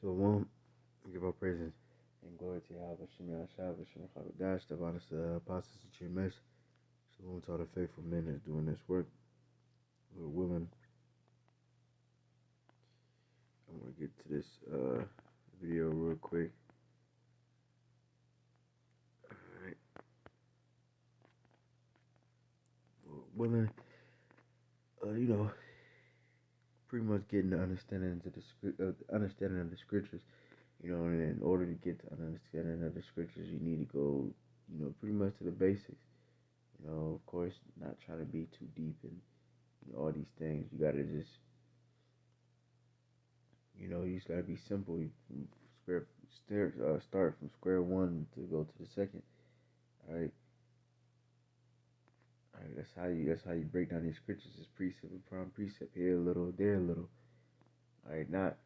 Shalom, give all praises and glory to Yahweh, Shem Yahshua, Shem Chagadash, the honest apostles of Chemesh. Shalom to all the faithful men that's doing this work. We're willing. I want to get to this video real quick. Alright. We're willing, pretty much getting the understanding of the scriptures. And in order to get to understanding of the scriptures, you need to go, pretty much to the basics. Of course, not trying to be too deep in all these things. You gotta just, you just gotta be simple. You start from square one to go to the second. All right. All right. That's how you break down these scriptures. Is precept upon precept, here a little, there a little. All right. Not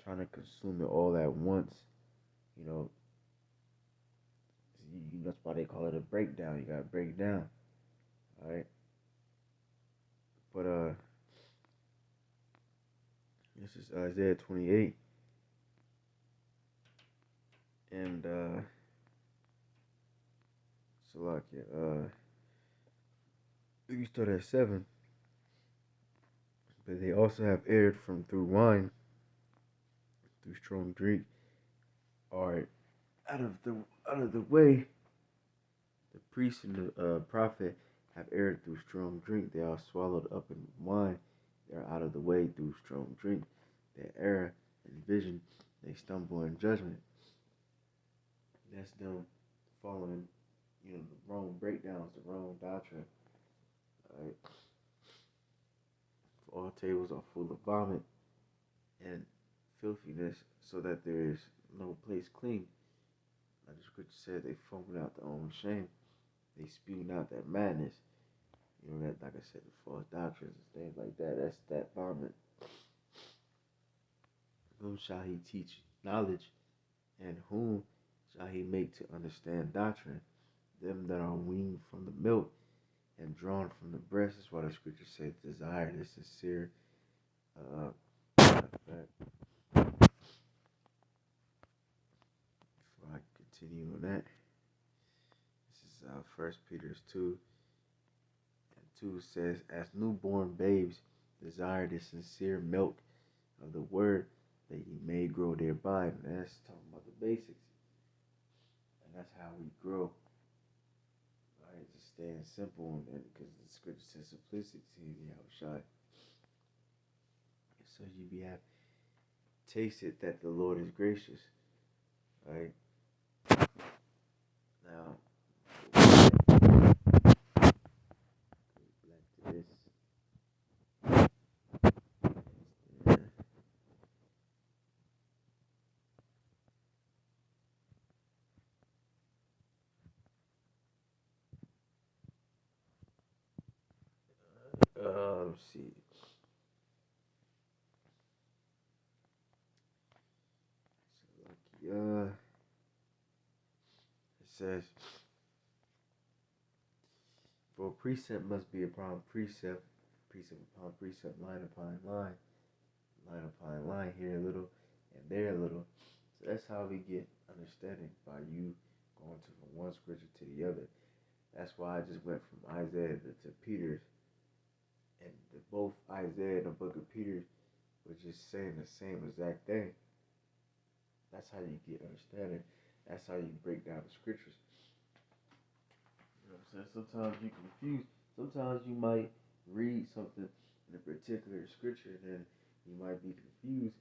trying to consume it all at once. That's why they call it a breakdown. You gotta break down. All right. But this is Isaiah 28, and Salakia. You start at 7, but they also have erred from through wine, through strong drink, are out of the way. The priest and the prophet have erred through strong drink. They are swallowed up in wine. They are out of the way through strong drink. They err in vision. They stumble in judgment. That's them following, the wrong breakdowns, the wrong doctrine. Right? For all tables are full of vomit and filthiness, so that there is no place clean. Like the scripture said, they foamed out their own shame. They spewed out that madness. That, like I said, the false doctrines and things like that. That's that vomit. Whom shall he teach knowledge, and whom shall he make to understand doctrine? Them that are weaned from the milk and drawn from the breast. Is why the scripture says, desire the sincere. Before I continue on that, this is 1 Peter 2 and 2 says, as newborn babes desire the sincere milk of the word, that ye may grow thereby. And that's talking about the basics, and that's how we grow. Right, just staying simple, and because the scripture says simplicity, Yahushua. So you have tasted that the Lord is gracious. Right. Now, back to this. Let's see. It says, for precept must be upon precept, precept upon precept, line upon line, line upon line, here a little and there a little. So that's how we get understanding, by you going from one scripture to the other. That's why I just went from Isaiah to Peter's, and both Isaiah and the book of Peter was just saying the same exact thing. That's how you get understanding. That's how you break down the scriptures. You know what I'm saying? Sometimes you're confused. Sometimes you might read something in a particular scripture, and then you might be confused.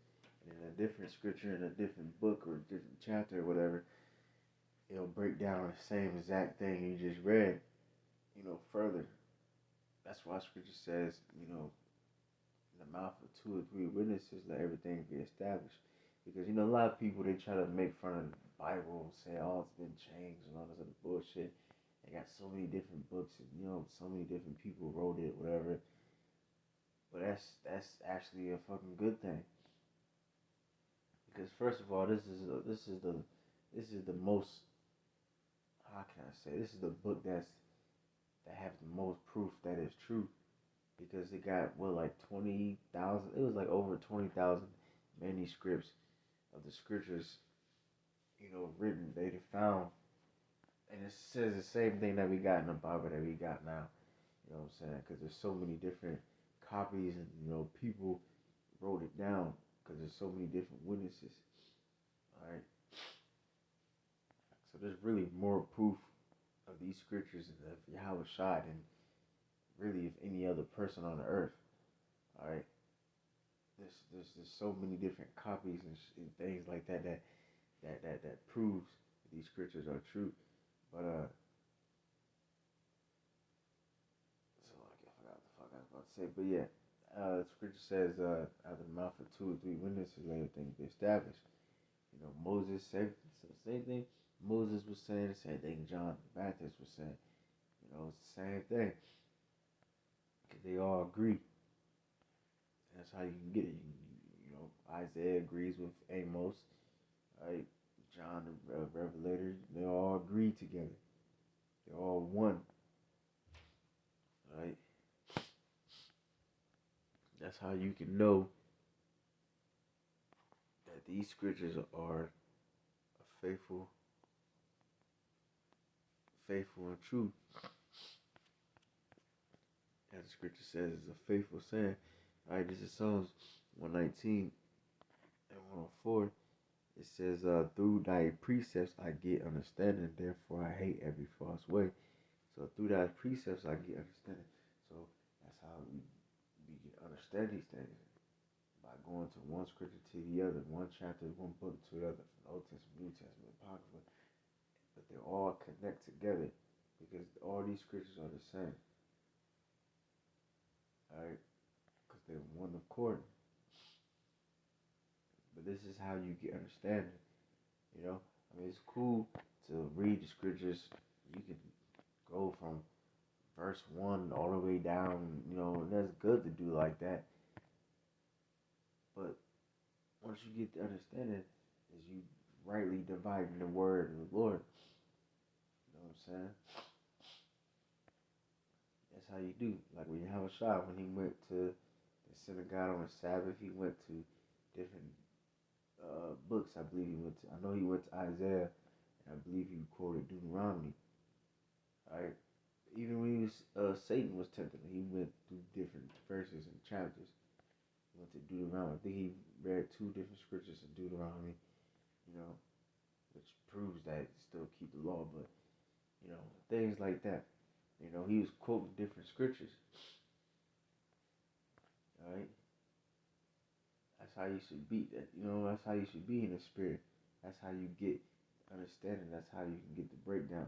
And in a different scripture, in a different book or a different chapter or whatever, it'll break down the same exact thing you just read, further. That's why scripture says, in the mouth of 2 or 3 witnesses, let everything be established. Because, a lot of people, they try to make fun of the Bible and say, oh, it's been changed and all this other bullshit. They got so many different books and, so many different people wrote it, whatever. But that's actually a fucking good thing. Because first of all, this is the most, how can I say, this is the book that have the most proof that it's true. Because it got, like 20,000, it was like over 20,000 manuscripts of the scriptures, written, they found, and it says the same thing that we got in the Bible that we got now. You know what I'm saying? Because there's so many different copies, and people wrote it down because there's so many different witnesses. All right. So there's really more proof of these scriptures of Yahweh Shai than really of any other person on the earth. All right. There's so many different copies and things like that proves these scriptures are true. But so I forgot what the fuck I was about to say. But yeah, the scripture says, out of the mouth of 2 or 3 witnesses, let everything be established. Moses said the same thing. Moses was saying the same thing. John the Baptist was saying. It's the same thing. Cause they all agree. That's how you can get it. Isaiah agrees with Amos. Right? John the Revelator. They all agree together. They're all one. Right? That's how you can know that these scriptures are faithful and true. As the scripture says, it's a faithful saying. All right, this is Psalms 119 and 104. It says, through thy precepts I get understanding, therefore I hate every false way. So through thy precepts I get understanding. So that's how we can understand these things. By going to one scripture to the other, one chapter, one book to the other, from the Old Testament, New Testament, Apocrypha. But they all connect together because all these scriptures are the same. Alright? Because they're one accord. But this is how you get understanding. It's cool to read the scriptures. You can go from verse 1 all the way down, and that's good to do like that. But once you get the understanding, is you rightly dividing the word of the Lord. You know what I'm saying? That's how you do. Like when you have a shot, when he went to the synagogue on the Sabbath, he went to different books. I believe I know he went to Isaiah, and I believe he quoted Deuteronomy. Alright? Even when Satan was tempting him, he went through different verses and chapters. He went to Deuteronomy. I think he read 2 different scriptures in Deuteronomy, which proves that he still keep the law, but, things like that. He was quoting different scriptures. Alright? That's how you should be. That's how you should be in the spirit. That's how you get understanding. That's how you can get the breakdown.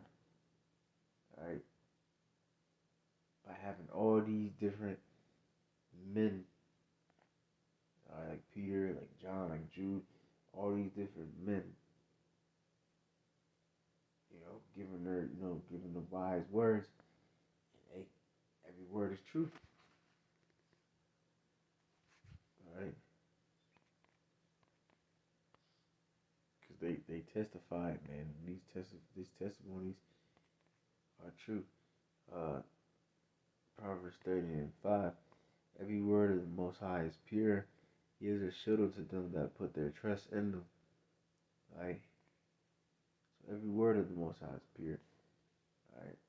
Alright? By having all these different men, like Peter, like John, like Jude, all these different men, giving the wise words, and every word is true. Alright? Because they testified, man. These testimonies are true. Proverbs 30:5. Every word of the Most High is pure. He is a shield to them that put their trust in them. Right? So every word of the Most High is pure. Alright?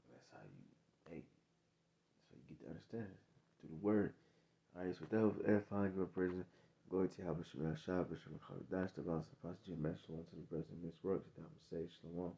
That's how you get to understand it. Through the word. Alright, so that was edifying your prison. Glory to Yahweh Shem Shah, Bishop Dash, the Lost Apostle, Jim Master, to the present, Miss Works, that was say Shalom.